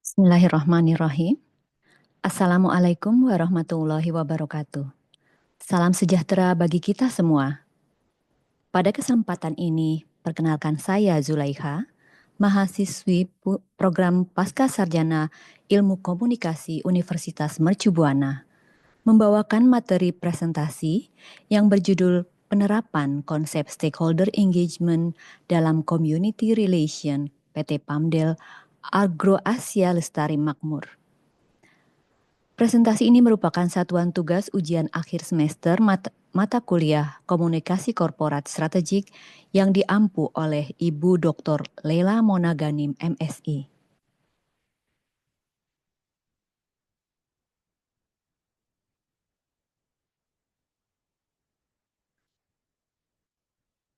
Bismillahirrahmanirrahim. Assalamualaikum warahmatullahi wabarakatuh. Salam sejahtera bagi kita semua. Pada kesempatan ini, perkenalkan saya Zulaiha, mahasiswi program Pasca Sarjana Ilmu Komunikasi Universitas Mercu Buana, membawakan materi presentasi yang berjudul Penerapan Konsep Stakeholder Engagement dalam Community Relation PT Pamdel Agro Asia Lestari Makmur. Presentasi ini merupakan satuan tugas ujian akhir semester mata kuliah Komunikasi Korporat Strategik yang diampu oleh Ibu Dr. Lela Monaganim, MSI.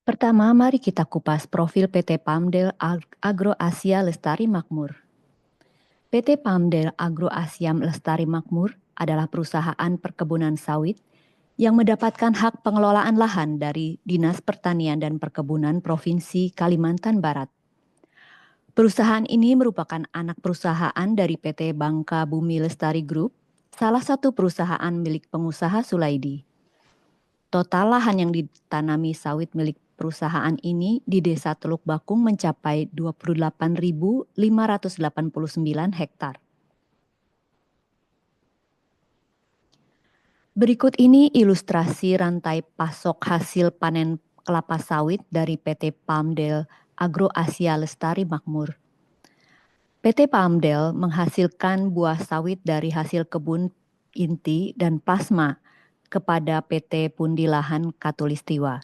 Pertama, mari kita kupas profil PT Pamdel Agro Asia Lestari Makmur. PT Pamdel Agro Asia Lestari Makmur adalah perusahaan perkebunan sawit yang mendapatkan hak pengelolaan lahan dari Dinas Pertanian dan Perkebunan Provinsi Kalimantan Barat. Perusahaan ini merupakan anak perusahaan dari PT Bangka Bumi Lestari Group, salah satu perusahaan milik pengusaha Sulaidi. Total lahan yang ditanami sawit milik perusahaan ini di Desa Teluk Bakung mencapai 28.589 hektar. Berikut ini ilustrasi rantai pasok hasil panen kelapa sawit dari PT Pamdel Agro Asia Lestari Makmur. PT Pamdel menghasilkan buah sawit dari hasil kebun inti dan plasma kepada PT Pundilahan Katulistiwa.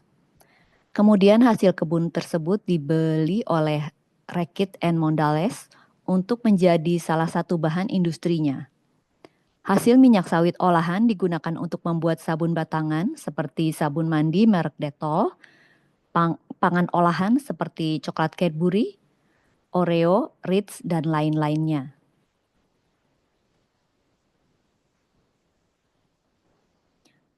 Kemudian hasil kebun tersebut dibeli oleh Reckitt and Mondelez untuk menjadi salah satu bahan industrinya. Hasil minyak sawit olahan digunakan untuk membuat sabun batangan seperti sabun mandi merek Dettol, pangan olahan seperti coklat Cadbury, Oreo, Ritz, dan lain-lainnya.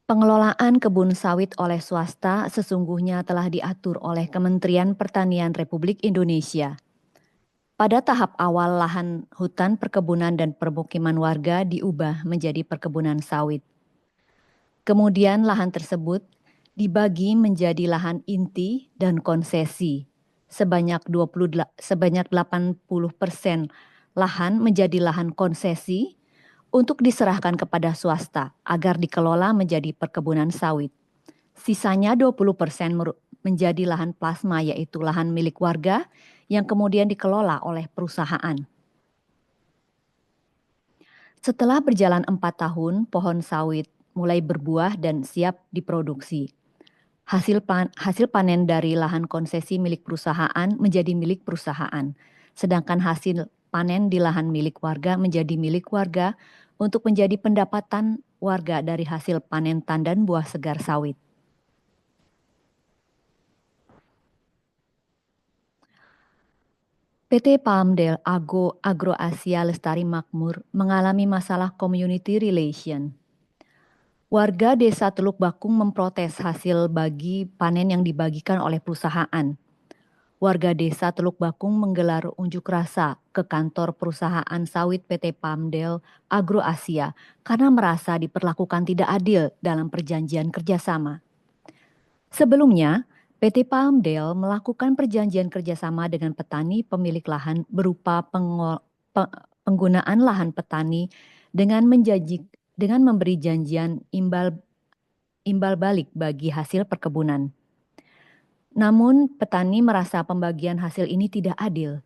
Pengelolaan kebun sawit oleh swasta sesungguhnya telah diatur oleh Kementerian Pertanian Republik Indonesia. Pada tahap awal lahan hutan perkebunan dan permukiman warga diubah menjadi perkebunan sawit. Kemudian lahan tersebut dibagi menjadi lahan inti dan konsesi. Sebanyak 80% lahan menjadi lahan konsesi untuk diserahkan kepada swasta agar dikelola menjadi perkebunan sawit. Sisanya 20% menjadi lahan plasma, yaitu lahan milik warga yang kemudian dikelola oleh perusahaan. Setelah berjalan 4 tahun, pohon sawit mulai berbuah dan siap diproduksi. Hasil panen dari lahan konsesi milik perusahaan menjadi milik perusahaan, sedangkan hasil panen di lahan milik warga menjadi milik warga untuk menjadi pendapatan warga dari hasil panen tandan buah segar sawit. PT Pamdel Agro Asia Lestari Makmur mengalami masalah community relation. Warga Desa Teluk Bakung memprotes hasil bagi panen yang dibagikan oleh perusahaan. Warga Desa Teluk Bakung menggelar unjuk rasa ke kantor perusahaan sawit PT Pamdel Agro Asia karena merasa diperlakukan tidak adil dalam perjanjian kerjasama. Sebelumnya, PT Pamdel melakukan perjanjian kerjasama dengan petani pemilik lahan berupa penggunaan lahan petani dengan memberi janjian imbal balik bagi hasil perkebunan. Namun, petani merasa pembagian hasil ini tidak adil.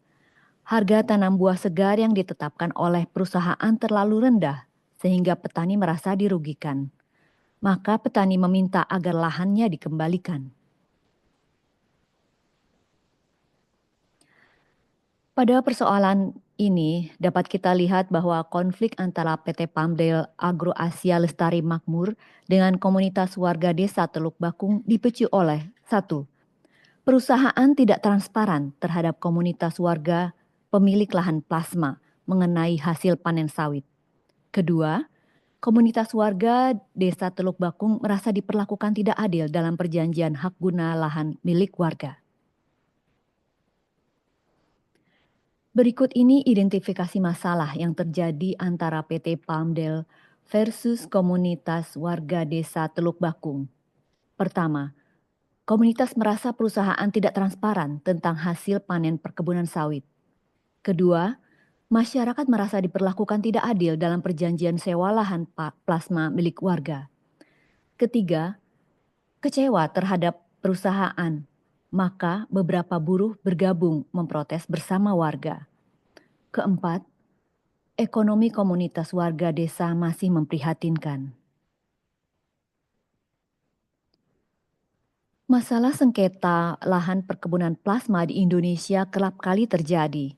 Harga tanam buah segar yang ditetapkan oleh perusahaan terlalu rendah, sehingga petani merasa dirugikan. Maka petani meminta agar lahannya dikembalikan. Pada persoalan ini dapat kita lihat bahwa konflik antara PT Pamdel Agro Asia Lestari Makmur dengan komunitas warga desa Teluk Bakung dipicu oleh 1. Perusahaan tidak transparan terhadap komunitas warga pemilik lahan plasma mengenai hasil panen sawit. Kedua, komunitas warga desa Teluk Bakung merasa diperlakukan tidak adil dalam perjanjian hak guna lahan milik warga. Berikut ini identifikasi masalah yang terjadi antara PT Palmdale versus komunitas warga desa Teluk Bakung. Pertama, komunitas merasa perusahaan tidak transparan tentang hasil panen perkebunan sawit. Kedua, masyarakat merasa diperlakukan tidak adil dalam perjanjian sewa lahan plasma milik warga. Ketiga, kecewa terhadap perusahaan, maka beberapa buruh bergabung memprotes bersama warga. Keempat, ekonomi komunitas warga desa masih memprihatinkan. Masalah sengketa lahan perkebunan plasma di Indonesia kerap kali terjadi.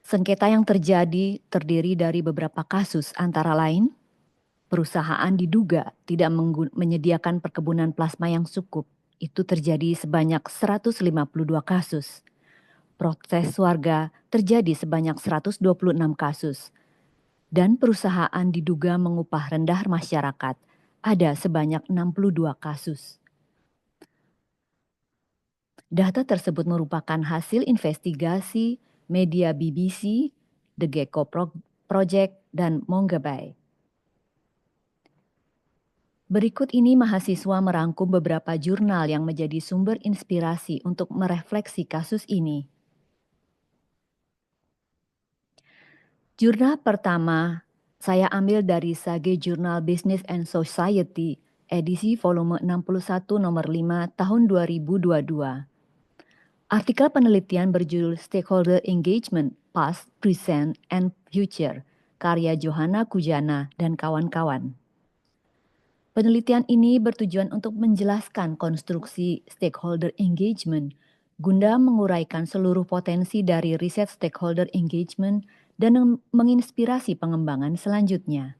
Sengketa yang terjadi terdiri dari beberapa kasus, antara lain, perusahaan diduga tidak menyediakan perkebunan plasma yang cukup. Itu terjadi sebanyak 152 kasus. Protes warga terjadi sebanyak 126 kasus. Dan perusahaan diduga mengupah rendah masyarakat. Ada sebanyak 62 kasus. Data tersebut merupakan hasil investigasi media BBC, The Gecko Project, dan Mongabay. Berikut ini mahasiswa merangkum beberapa jurnal yang menjadi sumber inspirasi untuk merefleksi kasus ini. Jurnal pertama saya ambil dari Sage Journal Business and Society, edisi volume 61 nomor 5 tahun 2022. Artikel penelitian berjudul Stakeholder Engagement, Past, Present, and Future, karya Johanna Kujana dan kawan-kawan. Penelitian ini bertujuan untuk menjelaskan konstruksi stakeholder engagement, guna menguraikan seluruh potensi dari riset stakeholder engagement dan menginspirasi pengembangan selanjutnya.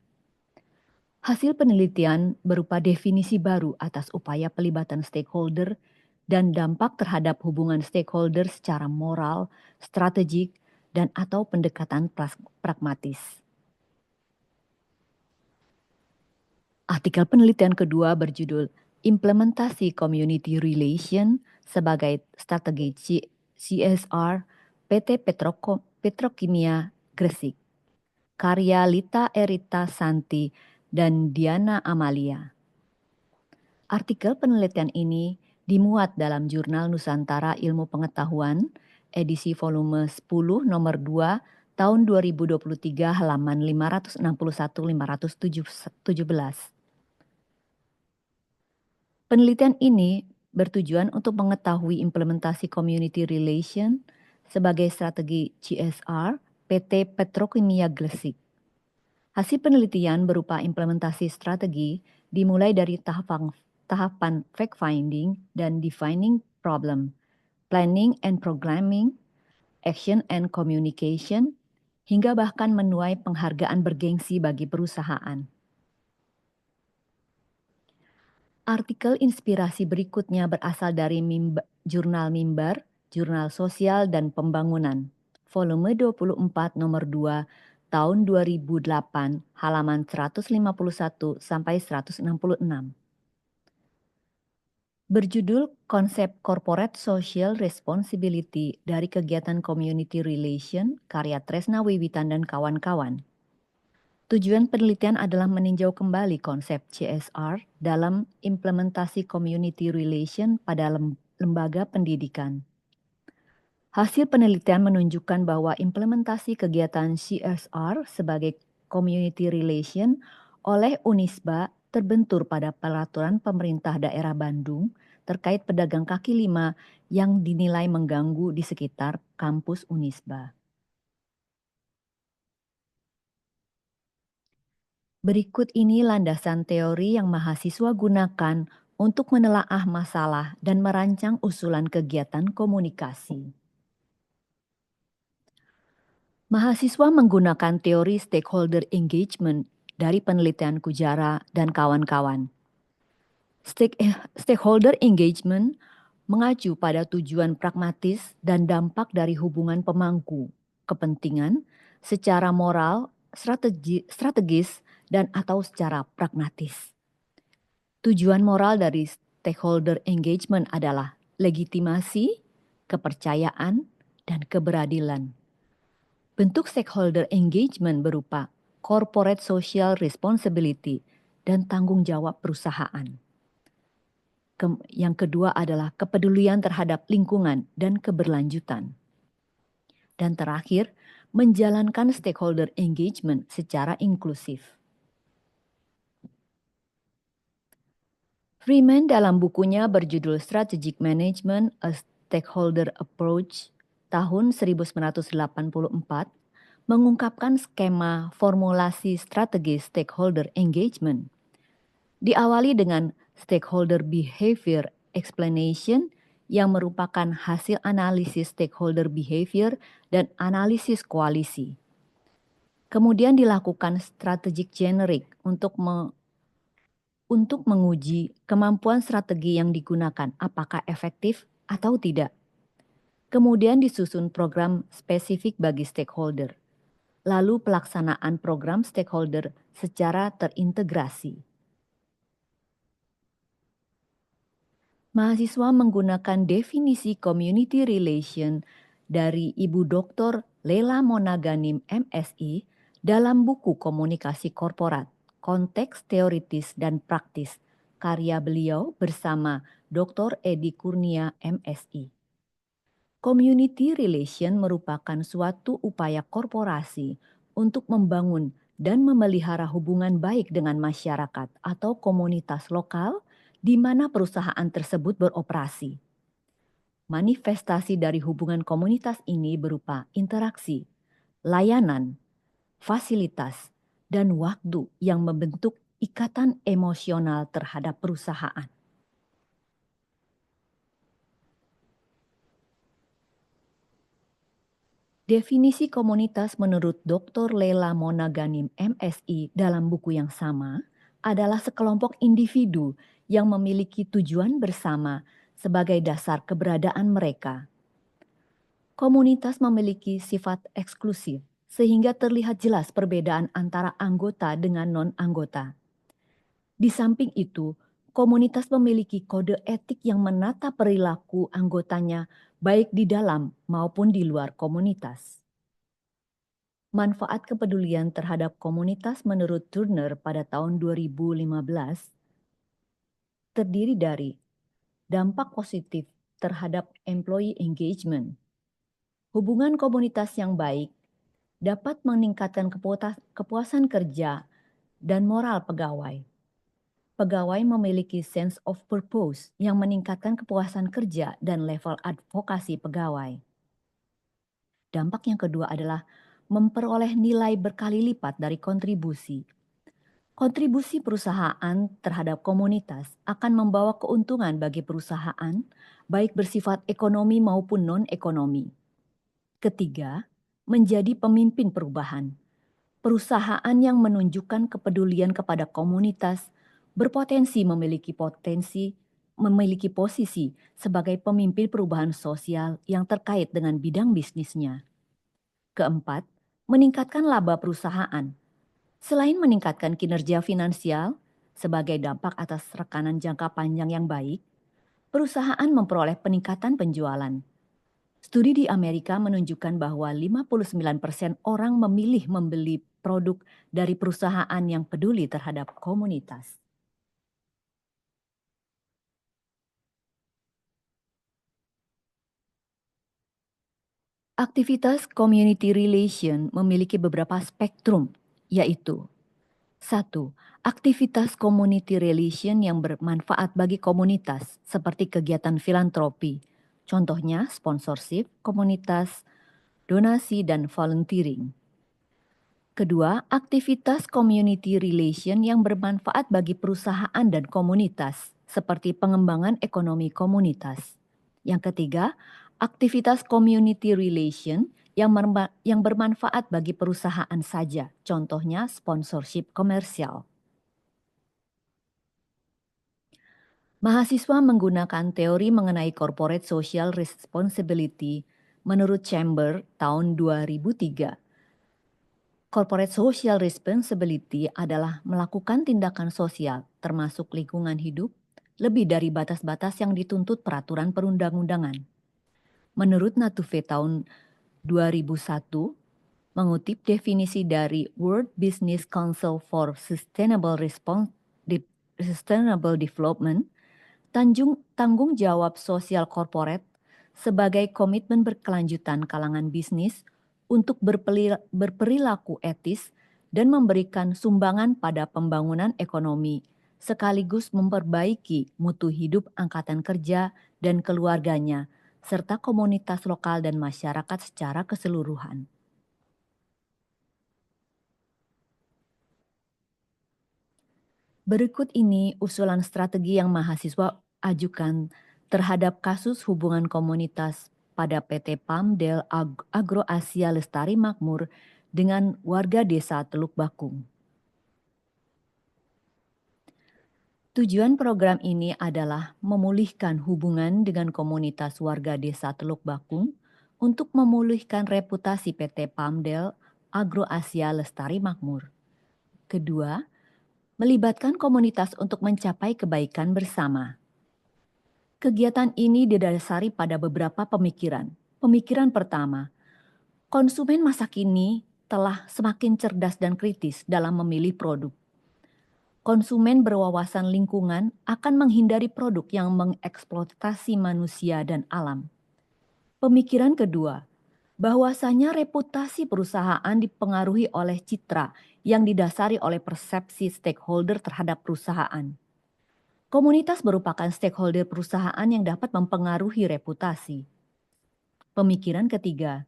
Hasil penelitian berupa definisi baru atas upaya pelibatan stakeholder dan dampak terhadap hubungan stakeholder secara moral, strategik, dan atau pendekatan pragmatis. Artikel penelitian kedua berjudul Implementasi Community Relation sebagai Strategi CSR PT Petrokimia Gresik, karya Lita Erita Santi dan Diana Amalia. Artikel penelitian ini dimuat dalam Jurnal Nusantara Ilmu Pengetahuan, edisi volume 10 nomor 2 tahun 2023 halaman 561-517. Penelitian ini bertujuan untuk mengetahui implementasi community relation sebagai strategi CSR PT Petrokimia Gresik. Hasil penelitian berupa implementasi strategi dimulai dari tahapan fact-finding dan defining problem, planning and programming, action and communication, hingga bahkan menuai penghargaan bergengsi bagi perusahaan. Artikel inspirasi berikutnya berasal dari Jurnal Mimbar, Jurnal Sosial dan Pembangunan, volume 24 nomor 2 tahun 2008 halaman 151 sampai 166. Berjudul Konsep Corporate Social Responsibility dari Kegiatan Community Relation, karya Tresna Wiwitan dan kawan-kawan. Tujuan penelitian adalah meninjau kembali konsep CSR dalam implementasi community relation pada lembaga pendidikan. Hasil penelitian menunjukkan bahwa implementasi kegiatan CSR sebagai community relation oleh Unisba terbentur pada peraturan pemerintah daerah Bandung terkait pedagang kaki lima yang dinilai mengganggu di sekitar kampus Unisba. Berikut ini landasan teori yang mahasiswa gunakan untuk menelaah masalah dan merancang usulan kegiatan komunikasi. Mahasiswa menggunakan teori stakeholder engagement dari penelitian Kujara dan kawan-kawan. Stakeholder engagement mengacu pada tujuan pragmatis dan dampak dari hubungan pemangku kepentingan secara moral, strategis, dan atau secara pragmatis. Tujuan moral dari stakeholder engagement adalah legitimasi, kepercayaan, dan keberadilan. Bentuk stakeholder engagement berupa corporate social responsibility dan tanggung jawab perusahaan. Yang kedua adalah kepedulian terhadap lingkungan dan keberlanjutan. Dan terakhir, menjalankan stakeholder engagement secara inklusif. Freeman dalam bukunya berjudul Strategic Management: A Stakeholder Approach tahun 1984 mengungkapkan skema formulasi strategi stakeholder engagement. Diawali dengan stakeholder behavior explanation yang merupakan hasil analisis stakeholder behavior dan analisis koalisi. Kemudian dilakukan strategic generic untuk menguji kemampuan strategi yang digunakan apakah efektif atau tidak. Kemudian disusun program spesifik bagi stakeholder. Lalu pelaksanaan program stakeholder secara terintegrasi. Mahasiswa menggunakan definisi community relation dari Ibu Dr. Lela Monaganim MSI dalam buku Komunikasi Korporat, Konteks Teoritis dan Praktis, karya beliau bersama Dr. Edi Kurnia MSI. Community relation merupakan suatu upaya korporasi untuk membangun dan memelihara hubungan baik dengan masyarakat atau komunitas lokal di mana perusahaan tersebut beroperasi. Manifestasi dari hubungan komunitas ini berupa interaksi, layanan, fasilitas, dan waktu yang membentuk ikatan emosional terhadap perusahaan. Definisi komunitas menurut Dr. Lela Monaganim MSI dalam buku yang sama adalah sekelompok individu yang memiliki tujuan bersama sebagai dasar keberadaan mereka. Komunitas memiliki sifat eksklusif sehingga terlihat jelas perbedaan antara anggota dengan non-anggota. Di samping itu, komunitas memiliki kode etik yang menata perilaku anggotanya baik di dalam maupun di luar komunitas. Manfaat kepedulian terhadap komunitas menurut Turner pada tahun 2015 terdiri dari dampak positif terhadap employee engagement. Hubungan komunitas yang baik dapat meningkatkan kepuasan kerja dan moral pegawai. Pegawai memiliki sense of purpose yang meningkatkan kepuasan kerja dan level advokasi pegawai. Dampak yang kedua adalah memperoleh nilai berkali lipat dari kontribusi. Kontribusi perusahaan terhadap komunitas akan membawa keuntungan bagi perusahaan, baik bersifat ekonomi maupun non-ekonomi. Ketiga, menjadi pemimpin perubahan. Perusahaan yang menunjukkan kepedulian kepada komunitas berpotensi memiliki posisi sebagai pemimpin perubahan sosial yang terkait dengan bidang bisnisnya. Keempat, meningkatkan laba perusahaan. Selain meningkatkan kinerja finansial sebagai dampak atas rekanan jangka panjang yang baik, perusahaan memperoleh peningkatan penjualan. Studi di Amerika menunjukkan bahwa 59% orang memilih membeli produk dari perusahaan yang peduli terhadap komunitas. Aktivitas community relation memiliki beberapa spektrum, yaitu 1. Aktivitas community relation yang bermanfaat bagi komunitas seperti kegiatan filantropi, contohnya sponsorship, komunitas, donasi, dan volunteering. Kedua, aktivitas community relation yang bermanfaat bagi perusahaan dan komunitas seperti pengembangan ekonomi komunitas. Yang ketiga, aktivitas community relation yang bermanfaat bagi perusahaan saja, contohnya sponsorship komersial. Mahasiswa menggunakan teori mengenai corporate social responsibility menurut Chamber tahun 2003. Corporate social responsibility adalah melakukan tindakan sosial termasuk lingkungan hidup lebih dari batas-batas yang dituntut peraturan perundang-undangan. Menurut Natuve tahun 2001, Mengutip definisi dari World Business Council for Sustainable Development, tanggung jawab sosial korporat sebagai komitmen berkelanjutan kalangan bisnis untuk berperilaku etis dan memberikan sumbangan pada pembangunan ekonomi, sekaligus memperbaiki mutu hidup angkatan kerja dan keluarganya, serta komunitas lokal dan masyarakat secara keseluruhan. Berikut ini usulan strategi yang mahasiswa ajukan terhadap kasus hubungan komunitas pada PT Pamdel Agro Asia Lestari Makmur dengan warga desa Teluk Bakung. Tujuan program ini adalah memulihkan hubungan dengan komunitas warga desa Teluk Bakung untuk memulihkan reputasi PT Pamdel Agro Asia Lestari Makmur. Kedua, melibatkan komunitas untuk mencapai kebaikan bersama. Kegiatan ini didasari pada beberapa pemikiran. Pemikiran pertama, konsumen masa kini telah semakin cerdas dan kritis dalam memilih produk. Konsumen berwawasan lingkungan akan menghindari produk yang mengeksploitasi manusia dan alam. Pemikiran kedua, bahwasanya reputasi perusahaan dipengaruhi oleh citra yang didasari oleh persepsi stakeholder terhadap perusahaan. Komunitas merupakan stakeholder perusahaan yang dapat mempengaruhi reputasi. Pemikiran ketiga,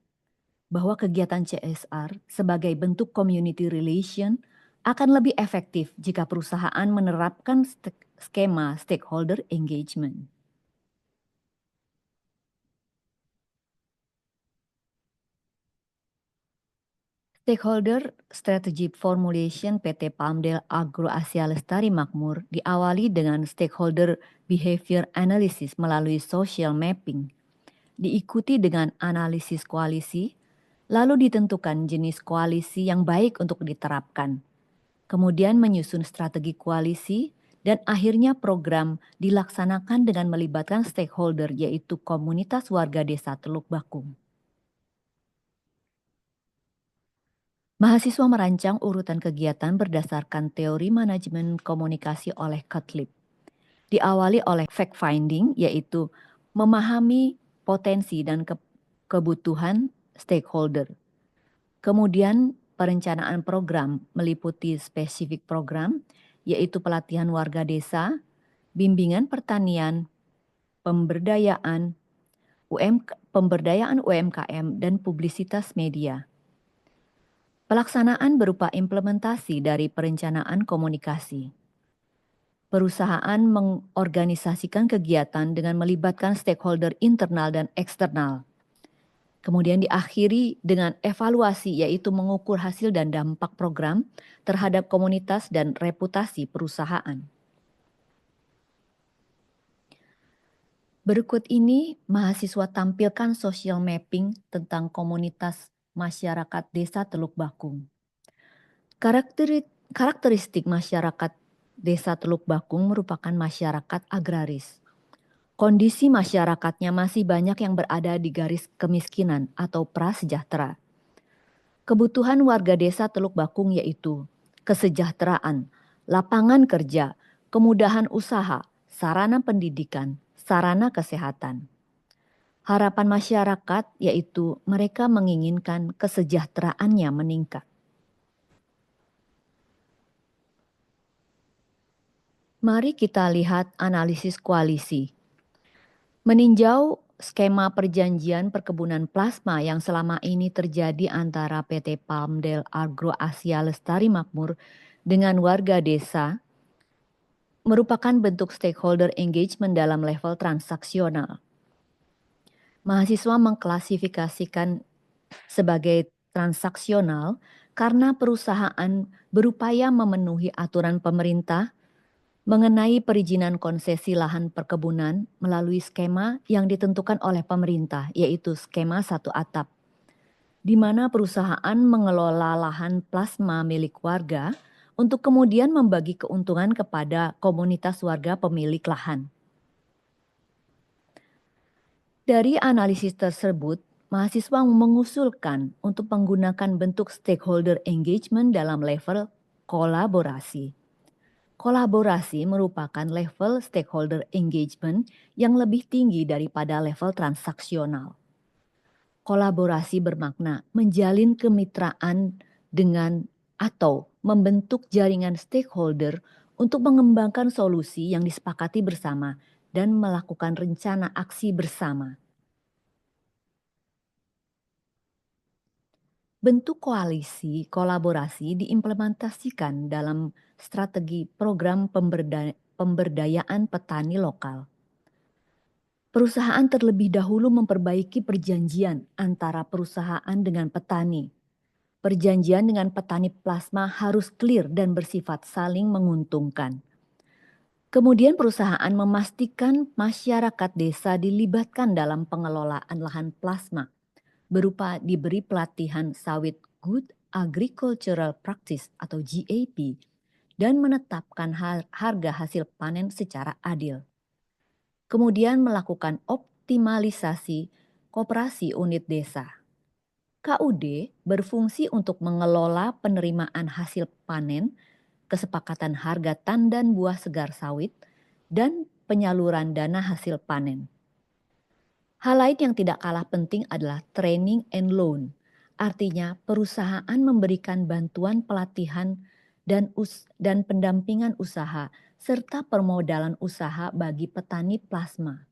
bahwa kegiatan CSR sebagai bentuk community relation akan lebih efektif jika perusahaan menerapkan skema stakeholder engagement. Stakeholder Strategy Formulation PT Pamdel Agro Asia Lestari Makmur diawali dengan stakeholder behavior analysis melalui social mapping, diikuti dengan analisis koalisi, lalu ditentukan jenis koalisi yang baik untuk diterapkan. Kemudian menyusun strategi koalisi, dan akhirnya program dilaksanakan dengan melibatkan stakeholder yaitu komunitas warga desa Teluk Bakung. Mahasiswa merancang urutan kegiatan berdasarkan teori manajemen komunikasi oleh Cutlip. Diawali oleh fact-finding, yaitu memahami potensi dan kebutuhan stakeholder. Kemudian perencanaan program meliputi spesifik program, yaitu pelatihan warga desa, bimbingan pertanian, pemberdayaan UMKM, dan publisitas media. Pelaksanaan berupa implementasi dari perencanaan komunikasi. Perusahaan mengorganisasikan kegiatan dengan melibatkan stakeholder internal dan eksternal. Kemudian diakhiri dengan evaluasi, yaitu mengukur hasil dan dampak program terhadap komunitas dan reputasi perusahaan. Berikut ini mahasiswa tampilkan social mapping tentang komunitas masyarakat desa Teluk Bakung. Karakteristik masyarakat desa Teluk Bakung merupakan masyarakat agraris. Kondisi masyarakatnya masih banyak yang berada di garis kemiskinan atau prasejahtera. Kebutuhan warga desa Teluk Bakung yaitu kesejahteraan, lapangan kerja, kemudahan usaha, sarana pendidikan, sarana kesehatan. Harapan masyarakat yaitu mereka menginginkan kesejahteraannya meningkat. Mari kita lihat analisis koalisi. Meninjau skema perjanjian perkebunan plasma yang selama ini terjadi antara PT Pamdel Agro Asia Lestari Makmur dengan warga desa merupakan bentuk stakeholder engagement dalam level transaksional. Mahasiswa mengklasifikasikan sebagai transaksional karena perusahaan berupaya memenuhi aturan pemerintah mengenai perizinan konsesi lahan perkebunan melalui skema yang ditentukan oleh pemerintah, yaitu skema satu atap, di mana perusahaan mengelola lahan plasma milik warga untuk kemudian membagi keuntungan kepada komunitas warga pemilik lahan. Dari analisis tersebut, mahasiswa mengusulkan untuk menggunakan bentuk stakeholder engagement dalam level kolaborasi. Kolaborasi merupakan level stakeholder engagement yang lebih tinggi daripada level transaksional. Kolaborasi bermakna menjalin kemitraan dengan atau membentuk jaringan stakeholder untuk mengembangkan solusi yang disepakati bersama dan melakukan rencana aksi bersama. Bentuk koalisi kolaborasi diimplementasikan dalam strategi program pemberdayaan petani lokal. Perusahaan terlebih dahulu memperbaiki perjanjian antara perusahaan dengan petani. Perjanjian dengan petani plasma harus clear dan bersifat saling menguntungkan. Kemudian perusahaan memastikan masyarakat desa dilibatkan dalam pengelolaan lahan plasma berupa diberi pelatihan sawit Good Agricultural Practice atau GAP dan menetapkan harga hasil panen secara adil. Kemudian melakukan optimalisasi koperasi unit desa. KUD berfungsi untuk mengelola penerimaan hasil panen, kesepakatan harga tandan buah segar sawit, dan penyaluran dana hasil panen. Hal lain yang tidak kalah penting adalah training and loan. Artinya perusahaan memberikan bantuan pelatihan dan pendampingan usaha serta permodalan usaha bagi petani plasma.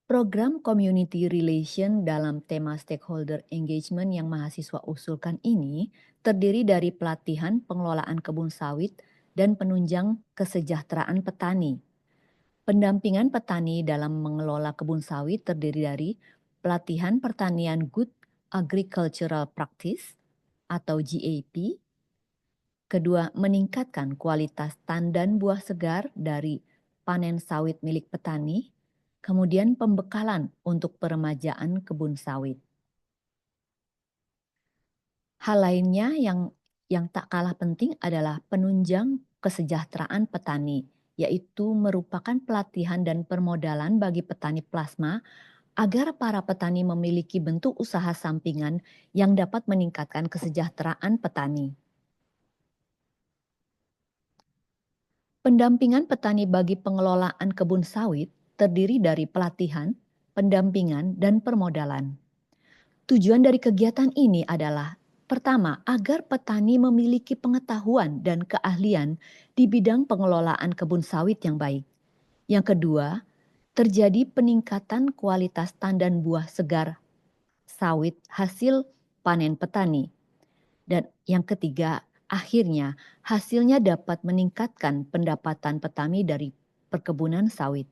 Program Community Relation dalam tema stakeholder engagement yang mahasiswa usulkan ini terdiri dari pelatihan pengelolaan kebun sawit dan penunjang kesejahteraan petani. Pendampingan petani dalam mengelola kebun sawit terdiri dari pelatihan pertanian Good Agricultural Practice atau GAP. Kedua, meningkatkan kualitas tandan buah segar dari panen sawit milik petani. Kemudian pembekalan untuk peremajaan kebun sawit. Hal lainnya yang tak kalah penting adalah penunjang kesejahteraan petani, yaitu merupakan pelatihan dan permodalan bagi petani plasma agar para petani memiliki bentuk usaha sampingan yang dapat meningkatkan kesejahteraan petani. Pendampingan petani bagi pengelolaan kebun sawit terdiri dari pelatihan, pendampingan, dan permodalan. Tujuan dari kegiatan ini adalah pertama, agar petani memiliki pengetahuan dan keahlian di bidang pengelolaan kebun sawit yang baik. Yang kedua, terjadi peningkatan kualitas tandan buah segar sawit hasil panen petani. Dan yang ketiga, akhirnya hasilnya dapat meningkatkan pendapatan petani dari perkebunan sawit.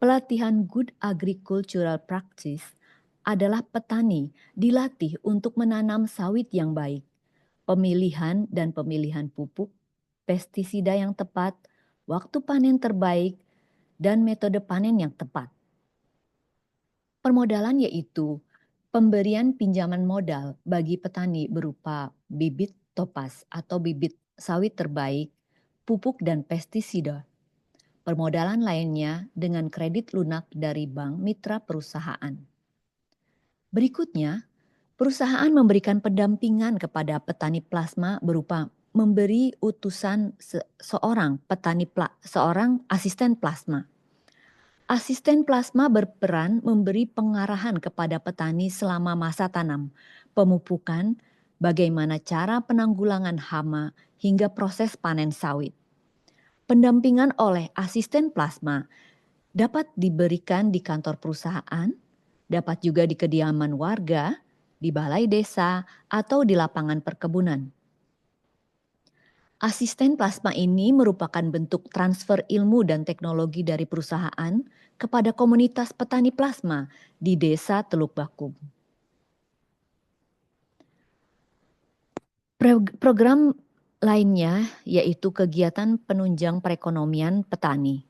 Pelatihan Good Agricultural Practice adalah petani dilatih untuk menanam sawit yang baik, pemilihan dan pemilihan pupuk, pestisida yang tepat, waktu panen terbaik, dan metode panen yang tepat. Permodalan yaitu pemberian pinjaman modal bagi petani berupa bibit topas atau bibit sawit terbaik, pupuk dan pestisida. Permodalan lainnya dengan kredit lunak dari bank mitra perusahaan. Berikutnya, perusahaan memberikan pendampingan kepada petani plasma berupa memberi utusan seorang asisten plasma. Asisten plasma berperan memberi pengarahan kepada petani selama masa tanam, pemupukan, bagaimana cara penanggulangan hama, hingga proses panen sawit. Pendampingan oleh asisten plasma dapat diberikan di kantor perusahaan, dapat juga di kediaman warga, di balai desa, atau di lapangan perkebunan. Asisten plasma ini merupakan bentuk transfer ilmu dan teknologi dari perusahaan kepada komunitas petani plasma di Desa Teluk Bakung. Program lainnya yaitu kegiatan penunjang perekonomian petani.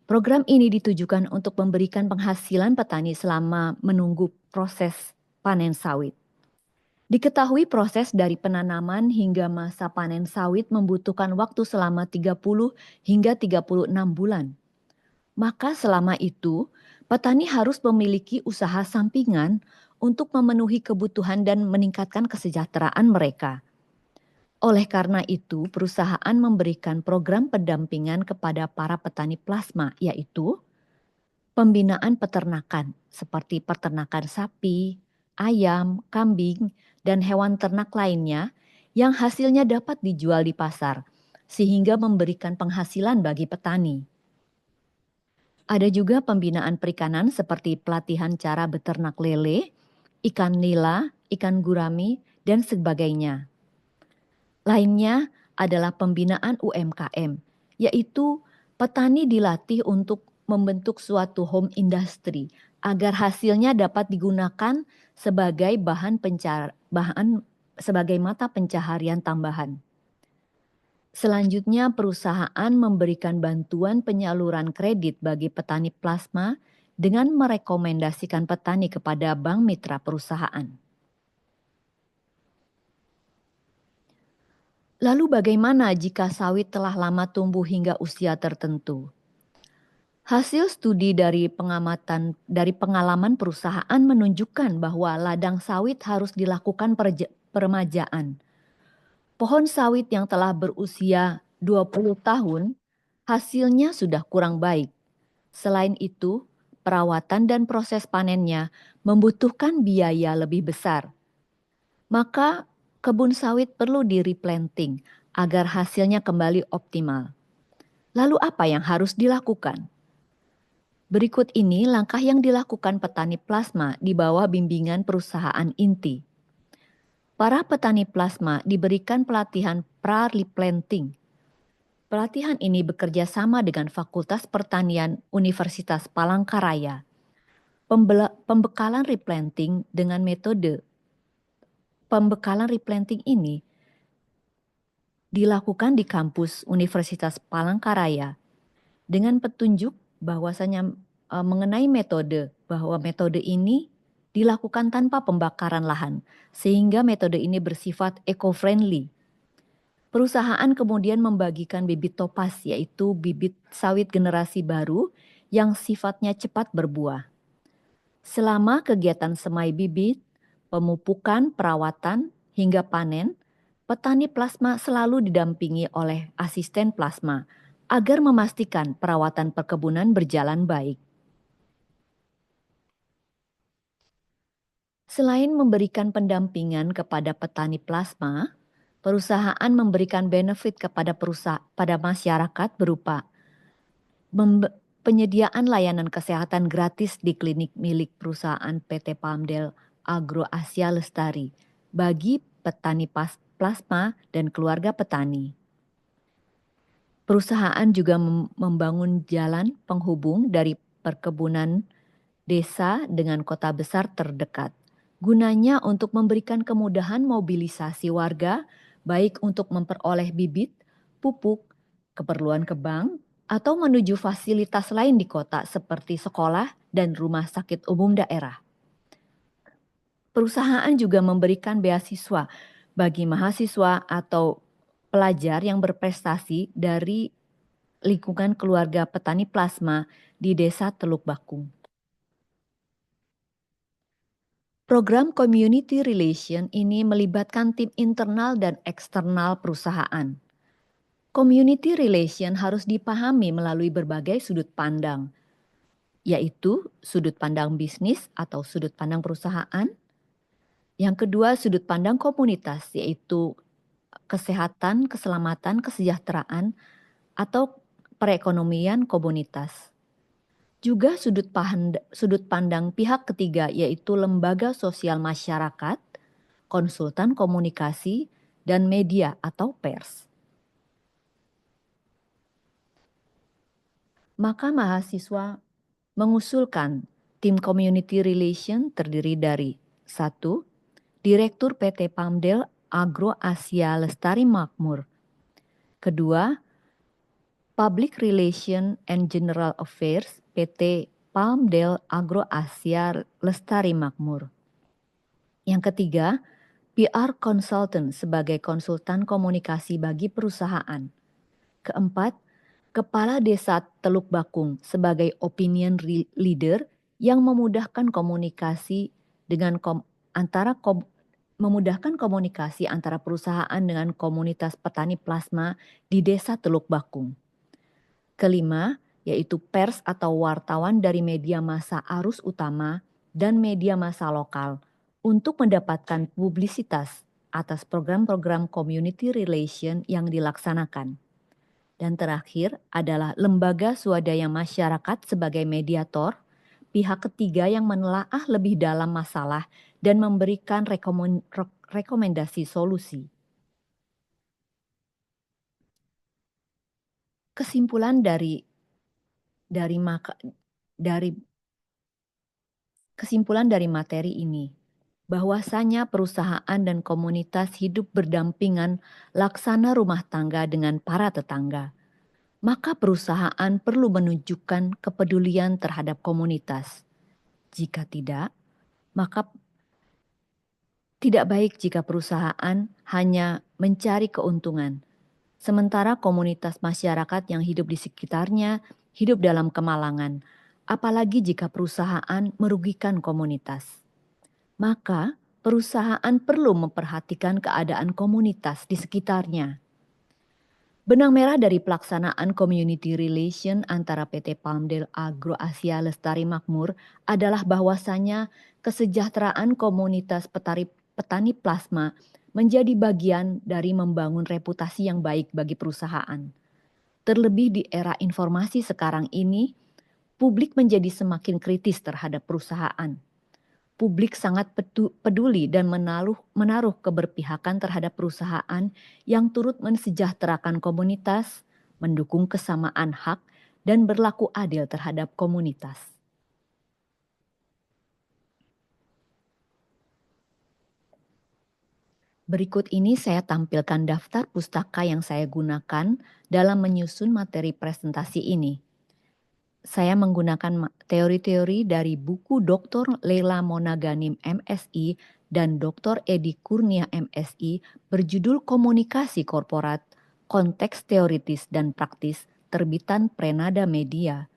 Program ini ditujukan untuk memberikan penghasilan petani selama menunggu proses panen sawit. Diketahui proses dari penanaman hingga masa panen sawit membutuhkan waktu selama 30 hingga 36 bulan. Maka selama itu, petani harus memiliki usaha sampingan untuk memenuhi kebutuhan dan meningkatkan kesejahteraan mereka. Oleh karena itu, perusahaan memberikan program pendampingan kepada para petani plasma, yaitu pembinaan peternakan seperti peternakan sapi, ayam, kambing, dan hewan ternak lainnya yang hasilnya dapat dijual di pasar, sehingga memberikan penghasilan bagi petani. Ada juga pembinaan perikanan seperti pelatihan cara beternak lele, ikan nila, ikan gurami, dan sebagainya. Lainnya adalah pembinaan UMKM, yaitu petani dilatih untuk membentuk suatu home industry agar hasilnya dapat digunakan sebagai sebagai mata pencaharian tambahan. Selanjutnya, perusahaan memberikan bantuan penyaluran kredit bagi petani plasma dengan merekomendasikan petani kepada bank mitra perusahaan. Lalu bagaimana jika sawit telah lama tumbuh hingga usia tertentu? Hasil studi dari pengalaman perusahaan menunjukkan bahwa ladang sawit harus dilakukan peremajaan. Pohon sawit yang telah berusia 20 tahun, hasilnya sudah kurang baik. Selain itu, perawatan dan proses panennya membutuhkan biaya lebih besar. Maka kebun sawit perlu di-replanting agar hasilnya kembali optimal. Lalu apa yang harus dilakukan? Berikut ini langkah yang dilakukan petani plasma di bawah bimbingan perusahaan inti. Para petani plasma diberikan pelatihan pra-replanting. Pelatihan ini bekerja sama dengan Fakultas Pertanian Universitas Palangkaraya. Pembekalan replanting dengan metode pembekalan replanting ini dilakukan di kampus Universitas Palangkaraya dengan petunjuk bahwasanya mengenai bahwa metode ini dilakukan tanpa pembakaran lahan sehingga metode ini bersifat eco-friendly. Perusahaan kemudian membagikan bibit topas, yaitu bibit sawit generasi baru yang sifatnya cepat berbuah. Selama kegiatan semai bibit, pemupukan, perawatan, hingga panen, petani plasma selalu didampingi oleh asisten plasma agar memastikan perawatan perkebunan berjalan baik. Selain memberikan pendampingan kepada petani plasma, perusahaan memberikan benefit pada masyarakat berupa penyediaan layanan kesehatan gratis di klinik milik perusahaan PT Palmdale Agro Asia Lestari bagi petani plasma dan keluarga petani. Perusahaan juga membangun jalan penghubung dari perkebunan desa dengan kota besar terdekat. Gunanya untuk memberikan kemudahan mobilisasi warga, baik untuk memperoleh bibit, pupuk, keperluan ke bank, atau menuju fasilitas lain di kota seperti sekolah dan rumah sakit umum daerah. Perusahaan juga memberikan beasiswa bagi mahasiswa atau pelajar yang berprestasi dari lingkungan keluarga petani plasma di Desa Teluk Bakung. Program Community Relation ini melibatkan tim internal dan eksternal perusahaan. Community Relation harus dipahami melalui berbagai sudut pandang, yaitu sudut pandang bisnis atau sudut pandang perusahaan. Yang kedua, sudut pandang komunitas, yaitu kesehatan, keselamatan, kesejahteraan, atau perekonomian komunitas. Juga sudut pandang pihak ketiga, yaitu lembaga sosial masyarakat, konsultan komunikasi, dan media atau pers. Maka mahasiswa mengusulkan tim community relation terdiri dari 1. Direktur PT Palmdale Agro Asia Lestari Makmur. Kedua, Public Relation and General Affairs PT Palmdale Agro Asia Lestari Makmur. Yang ketiga, PR Consultant sebagai konsultan komunikasi bagi perusahaan. Keempat, Kepala Desa Teluk Bakung sebagai opinion leader yang memudahkan komunikasi dengan memudahkan komunikasi antara perusahaan dengan komunitas petani plasma di Desa Teluk Bakung. Kelima, yaitu pers atau wartawan dari media massa arus utama dan media massa lokal untuk mendapatkan publisitas atas program-program community relation yang dilaksanakan. Dan terakhir adalah lembaga swadaya masyarakat sebagai mediator, pihak ketiga yang menelaah lebih dalam masalah dan memberikan rekomendasi solusi. Kesimpulan dari materi ini, bahwasanya perusahaan dan komunitas hidup berdampingan laksana rumah tangga dengan para tetangga. Maka perusahaan perlu menunjukkan kepedulian terhadap komunitas. Jika tidak, maka tidak baik jika perusahaan hanya mencari keuntungan, sementara komunitas masyarakat yang hidup di sekitarnya hidup dalam kemalangan, apalagi jika perusahaan merugikan komunitas. Maka perusahaan perlu memperhatikan keadaan komunitas di sekitarnya. Benang merah dari pelaksanaan community relation antara PT Palmdale Agro Asia Lestari Makmur adalah bahwasanya kesejahteraan komunitas petani plasma menjadi bagian dari membangun reputasi yang baik bagi perusahaan. Terlebih di era informasi sekarang ini, publik menjadi semakin kritis terhadap perusahaan. Publik sangat peduli dan menaruh keberpihakan terhadap perusahaan yang turut mensejahterakan komunitas, mendukung kesamaan hak, dan berlaku adil terhadap komunitas. Berikut ini saya tampilkan daftar pustaka yang saya gunakan dalam menyusun materi presentasi ini. Saya menggunakan teori-teori dari buku Dr. Leila Monaganim MSI dan Dr. Edi Kurnia MSI berjudul Komunikasi Korporat, Konteks Teoritis dan Praktis, terbitan Prenada Media.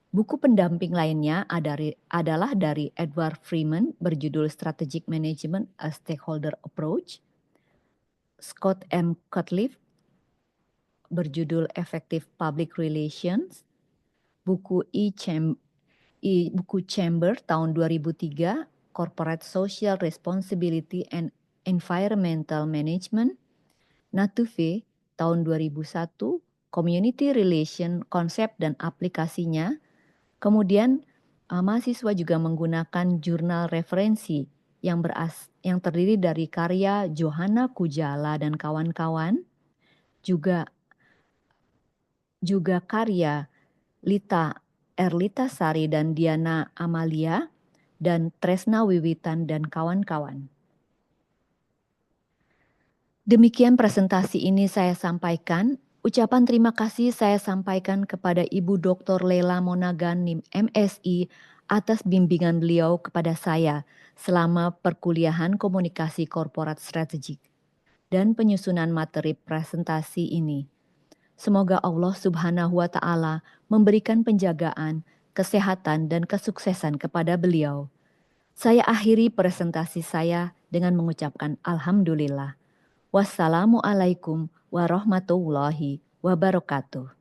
Buku pendamping lainnya adalah dari Edward Freeman berjudul Strategic Management a Stakeholder Approach, Scott M. Cutcliffe berjudul Effective Public Relations, buku Chamber tahun 2003, Corporate Social Responsibility and Environmental Management, Natuve tahun 2001, Community Relation, Konsep dan Aplikasinya. Kemudian mahasiswa juga menggunakan jurnal referensi yang terdiri dari karya Johanna Kujala dan kawan-kawan, juga karya Erlita Sari dan Diana Amalia, dan Tresna Wiwitan dan kawan-kawan. Demikian presentasi ini saya sampaikan. Ucapan terima kasih saya sampaikan kepada Ibu Dr. Leila Monaganim MSI atas bimbingan beliau kepada saya selama perkuliahan komunikasi korporat strategik dan penyusunan materi presentasi ini. Semoga Allah Subhanahu wa Ta'ala memberikan penjagaan, kesehatan, dan kesuksesan kepada beliau. Saya akhiri presentasi saya dengan mengucapkan Alhamdulillah. Wassalamualaikum warahmatullahi wabarakatuh.